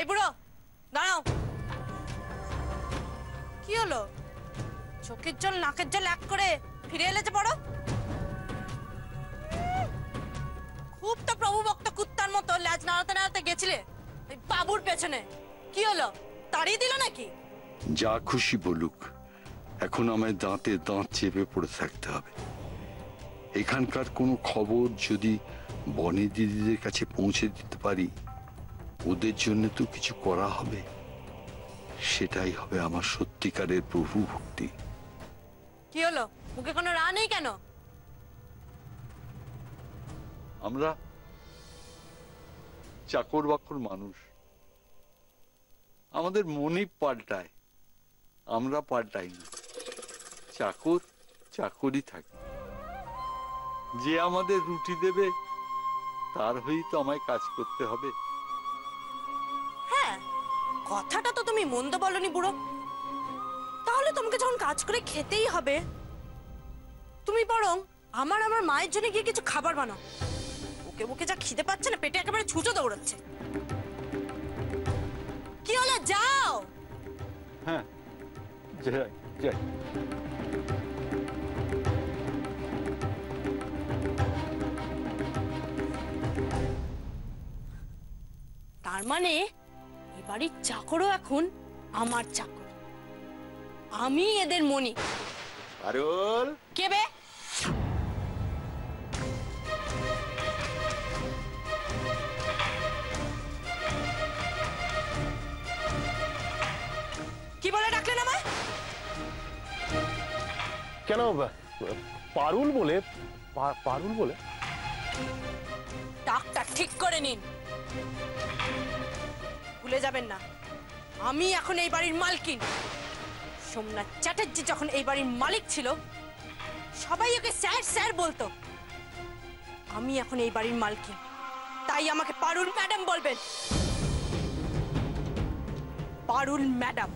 এই বুড়ো দাঁড়াও। কি হলো? চোখের জল নাকের জল এক করে ফিরে এলে যে বড়। খুব তো প্রভু ভক্ত কুত্তার মতো ল্যাজ নাড়াতে নাড়াতে গেছিলে এই বাবুর পেছনে। কি হলো, তাড়িয়ে দিল নাকি? যা খুশি বলুক, এখন আমায় দাঁতে দাঁত চেপে পড়ে থাকতে হবে। এখানকার কোনো খবর যদি বনে দিদিদের কাছে পৌঁছে দিতে পারি, ওদের জন্য তো কিছু করা হবে। সেটাই হবে আমার সত্যিকারের প্রভু ভক্তি। কি হলো, মুখে কোনো রা নেই কেন? আমরা চাকর বাকর মানুষ, আমাদের মনই পাল্টায়, আমরা পাল্টাই না। চাকর চাকরই থাকে। যে আমাদের রুটি দেবে তার হয়েই তো আমায় কাজ করতে হবে। হ্যাঁ, কথাটা তো তুমি মন্দ বলনি বুড়ো। তাহলে তোমাকে যখন কাজ করে খেতেই হবে, তুমি বরং আমার মায়ের জন্য গিয়ে কিছু খাবার বানাও। ওকে বুকে যা খিদে পাচ্ছে না, পেটে একেবারে ছুঁচো দৌড়াচ্ছে। কি হলো, যাও। হ্যাঁ, যাই যাই। তার মানে এ বাড়ির চাকরও এখন আমার চাকর। আমি এদের মনি। পারুল, কে বে? কি বলে ডাকলেন আমায়? কেন পারুল বলে? পারুল বলে? ডাকটা ঠিক করে নিন, ভুলে যাবেন না আমি এখন এই বাড়ির মালকিন। সোমনাথ চ্যাটার্জি যখন এই বাড়ির মালিক ছিল, সবাই ওকে স্যার স্যার বলতো। আমি এখন এই বাড়ির মালকিন, তাই আমাকে পারুল ম্যাডাম বলবেন। পারুল ম্যাডাম।